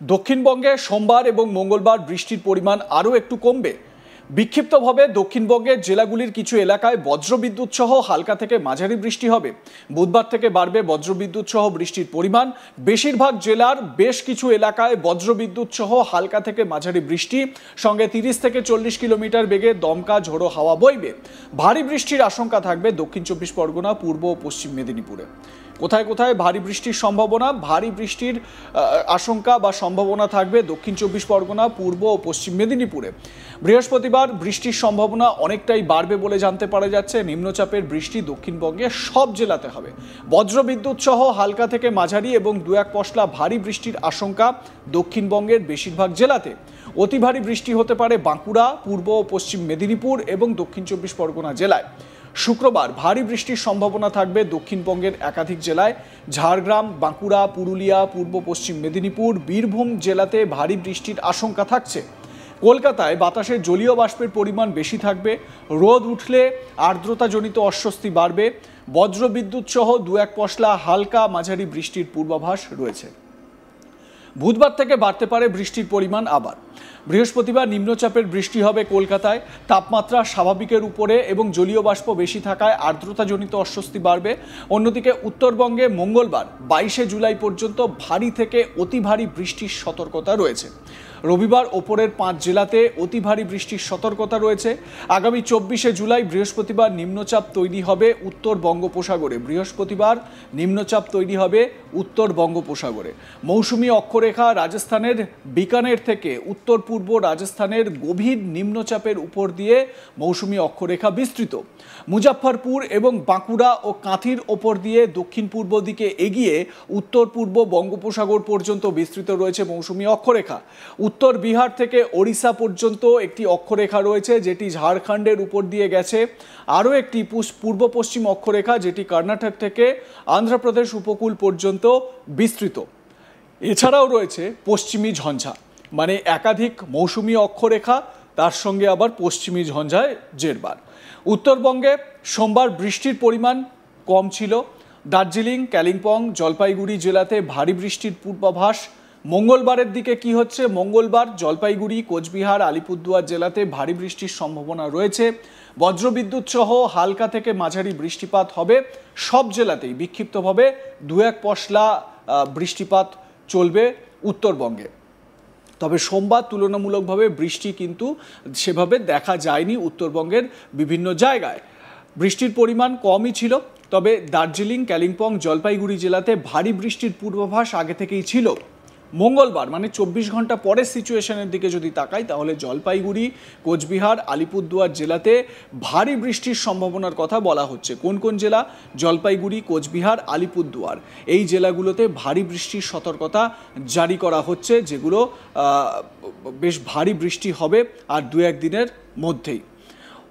দক্ষিণবঙ্গে সোমবার এবং মঙ্গলবার বৃষ্টির পরিমাণ আরও একটু কমবে। বিক্ষিপ্তভাবে দক্ষিণবঙ্গের জেলাগুলির কিছু এলাকায় বজ্রবিদ্যুৎ সহ হালকা থেকে মাঝারি বৃষ্টি হবে। বুধবার থেকে বাড়বে বজ্রবিদ্যুৎ সহ বৃষ্টির পরিমাণ। বেশিরভাগ জেলার বেশ কিছু এলাকায় বজ্রবিদ্যুৎ সহ হালকা থেকে মাঝারি বৃষ্টি, সঙ্গে 30 থেকে 40 কিলোমিটার বেগে দমকা ঝোড়ো হাওয়া বইবে। ভারী বৃষ্টির আশঙ্কা থাকবে দক্ষিণ 24 পরগনা, পূর্ব ও পশ্চিম মেদিনীপুরে। কোথায় কোথায় ভারী বৃষ্টির সম্ভাবনা? ভারী বৃষ্টির আশঙ্কা বা সম্ভাবনা থাকবে দক্ষিণ 24 পরগনা, পূর্ব ও পশ্চিম মেদিনীপুরে। বৃহস্পতিবার বৃষ্টির সম্ভাবনা অনেকটাই বাড়বে বলে জানতে পারা যাচ্ছে। নিম্নচাপের বৃষ্টি দক্ষিণবঙ্গে সব জেলাতে হবে। বজ্রবিদ্যুৎ সহ হালকা থেকে মাঝারি এবং দু এক পশলা ভারী বৃষ্টির আশঙ্কা দক্ষিণবঙ্গের বেশিরভাগ জেলাতে। অতি ভারী বৃষ্টি হতে পারে বাঁকুড়া, পূর্ব ও পশ্চিম মেদিনীপুর এবং দক্ষিণ 24 পরগনা জেলায়। শুক্রবার ভারী বৃষ্টির সম্ভাবনা থাকবে দক্ষিণবঙ্গের একাধিক জেলায়। ঝাড়গ্রাম, বাঁকুড়া, পুরুলিয়া, পূর্ব পশ্চিম মেদিনীপুর, বীরভূম জেলাতে ভারী বৃষ্টির আশঙ্কা থাকছে। কলকাতায় বাতাসে জলীয় বাষ্পের পরিমাণ বেশি থাকবে। রোদ উঠলে আর্দ্রতাজনিত অস্বস্তি বাড়বে। বজ্রবিদ্যুৎ সহ দু এক পশলা হালকা মাঝারি বৃষ্টির পূর্বাভাস রয়েছে। বুধবার থেকে বাড়তে পারে বৃষ্টির পরিমাণ আবার। বৃহস্পতিবার নিম্নচাপের বৃষ্টি হবে কলকাতায়। তাপমাত্রা স্বাভাবিকের উপরে এবং জলীয় বাষ্প বেশি থাকায় আর্দ্রতাজনিত অস্বস্তি বাড়বে। অন্যদিকে উত্তরবঙ্গে মঙ্গলবার 22 জুলাই পর্যন্ত ভারী থেকে অতি ভারী বৃষ্টির সতর্কতা রয়েছে। রবিবার ওপরের 5 জেলাতে অতি ভারী বৃষ্টির সতর্কতা রয়েছে। আগামী 24 জুলাই বৃহস্পতিবার নিম্নচাপ তৈরি হবে উত্তর বঙ্গোপসাগরে। বৃহস্পতিবার নিম্নচাপ তৈরি হবে উত্তর বঙ্গোপসাগরে। মৌসুমী অক্ষরেখা রাজস্থানের বিকানের থেকে উত্তর পূর্ব রাজস্থানের গভীর নিম্নচাপের উপর দিয়ে মৌসুমী অক্ষরেখা বিস্তৃত। মুজাফফরপুর এবং বাঁকুড়া ও কাঁথির ওপর দিয়ে দক্ষিণ পূর্ব দিকে এগিয়ে উত্তর পূর্ব বঙ্গোপসাগর পর্যন্ত বিস্তৃত রয়েছে মৌসুমী অক্ষরেখা। উত্তর বিহার থেকে ওড়িশা পর্যন্ত একটি অক্ষরেখা রয়েছে, যেটি ঝাড়খণ্ডের উপর দিয়ে গেছে। আরও একটি পূর্ব পশ্চিম অক্ষরেখা, যেটি কর্ণাটক থেকে অন্ধ্রপ্রদেশ উপকূল পর্যন্ত বিস্তৃত। এছাড়াও রয়েছে পশ্চিমী ঝঞ্ঝা, মানে একাধিক মৌসুমী অক্ষরেখা, তার সঙ্গে আবার পশ্চিমী ঝঞ্ঝায় জেরবার। উত্তরবঙ্গে সোমবার বৃষ্টির পরিমাণ কম ছিল। দার্জিলিং, কালিম্পং, জলপাইগুড়ি জেলাতে ভারী বৃষ্টির পূর্বাভাস। মঙ্গলবারের দিকে কি হচ্ছে? মঙ্গলবার জলপাইগুড়ি, কোচবিহার, আলিপুরদুয়ার জেলাতে ভারী বৃষ্টির সম্ভাবনা রয়েছে। বজ্রবিদ্যুৎ সহ হালকা থেকে মাঝারি বৃষ্টিপাত হবে সব জেলাতেই। বিক্ষিপ্তভাবে দু এক পশলা বৃষ্টিপাত চলবে উত্তরবঙ্গে। তবে সোমবার তুলনামূলকভাবে বৃষ্টি কিন্তু সেভাবে দেখা যায়নি উত্তরবঙ্গের বিভিন্ন জায়গায়। বৃষ্টির পরিমাণ কমই ছিল। তবে দার্জিলিং, কালিম্পং, জলপাইগুড়ি জেলাতে ভারী বৃষ্টির পূর্বাভাস আগে থেকেই ছিল। মঙ্গলবার মানে 24 ঘন্টা পরের সিচুয়েশনের দিকে যদি তাকাই, তাহলে জলপাইগুড়ি, কোচবিহার, আলিপুরদুয়ার জেলাতে ভারী বৃষ্টির সম্ভাবনার কথা বলা হচ্ছে। কোন কোন জেলা? জলপাইগুড়ি, কোচবিহার, আলিপুরদুয়ার, এই জেলাগুলোতে ভারী বৃষ্টির সতর্কতা জারি করা হচ্ছে, যেগুলো বেশ ভারী বৃষ্টি হবে আর দু এক দিনের মধ্যেই।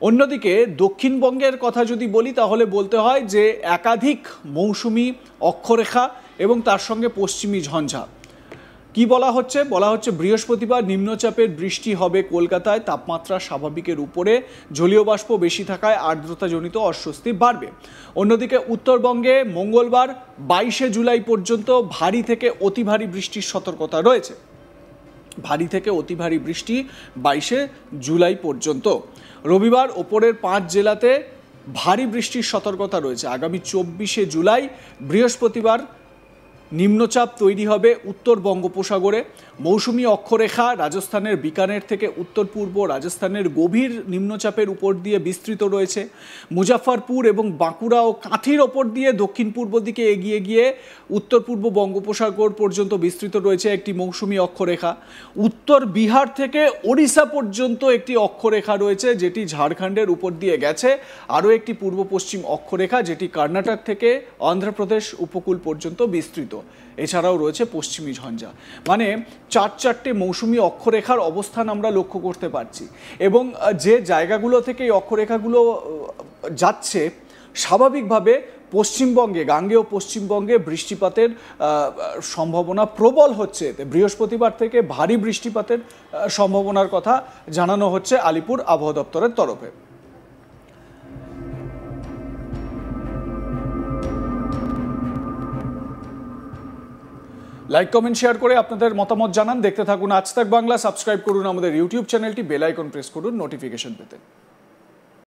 অন্যদিকে দক্ষিণবঙ্গের কথা যদি বলি, তাহলে বলতে হয় যে একাধিক মৌসুমি অক্ষরেখা এবং তার সঙ্গে পশ্চিমী ঝঞ্ঝা। কি বলা হচ্ছে? বলা হচ্ছে বৃহস্পতিবার নিম্নচাপের বৃষ্টি হবে কলকাতায়। তাপমাত্রা স্বাভাবিকের উপরে, জলীয় বাষ্প বেশি থাকায় আর্দ্রতাজনিত অস্বস্তি বাড়বে। অন্যদিকে উত্তরবঙ্গে মঙ্গলবার 22 জুলাই পর্যন্ত ভারী থেকে অতি ভারী বৃষ্টির সতর্কতা রয়েছে। ভারী থেকে অতি ভারী বৃষ্টি 22 জুলাই পর্যন্ত। রবিবার ওপরের 5 জেলাতে ভারী বৃষ্টির সতর্কতা রয়েছে। আগামী 24 জুলাই বৃহস্পতিবার নিম্নচাপ তৈরি হবে উত্তর বঙ্গোপসাগরে। মৌসুমী অক্ষরেখা রাজস্থানের বিকানের থেকে উত্তর পূর্ব রাজস্থানের গভীর নিম্নচাপের উপর দিয়ে বিস্তৃত রয়েছে। মুজাফফরপুর এবং বাঁকুড়া ও কাঁথির ওপর দিয়ে দক্ষিণ পূর্ব দিকে এগিয়ে গিয়ে উত্তর পূর্ব বঙ্গোপসাগর পর্যন্ত বিস্তৃত রয়েছে একটি মৌসুমী অক্ষরেখা। উত্তর বিহার থেকে ওড়িশা পর্যন্ত একটি অক্ষরেখা রয়েছে, যেটি ঝাড়খণ্ডের উপর দিয়ে গেছে। আরও একটি পূর্ব পশ্চিম অক্ষরেখা, যেটি কর্ণাটক থেকে অন্ধ্রপ্রদেশ উপকূল পর্যন্ত বিস্তৃত। এছাড়াও রয়েছে পশ্চিমী ঝঞ্ঝা। মানে চারটে মৌসুমী অক্ষরেখার অবস্থান আমরা লক্ষ্য করতে পারছি। এবং যে জায়গাগুলো থেকে এই অক্ষরেখাগুলো যাচ্ছে, স্বাভাবিকভাবে পশ্চিমবঙ্গে, গাঙ্গেয় পশ্চিমবঙ্গে বৃষ্টিপাতের সম্ভাবনা প্রবল হচ্ছে। বৃহস্পতিবার থেকে ভারী বৃষ্টিপাতের সম্ভাবনার কথা জানানো হচ্ছে আলিপুর আবহাওয়া দপ্তরের তরফে। লাইক কমেন্ট শেয়ার করে আপনাদের মতামত জানান। দেখতে থাকুন আজ তাক বাংলা। সাবস্ক্রাইব করুন আমাদের ইউটিউব চ্যানেলটি, বেল আইকন প্রেস করুন নোটিফিকেশন পেতে।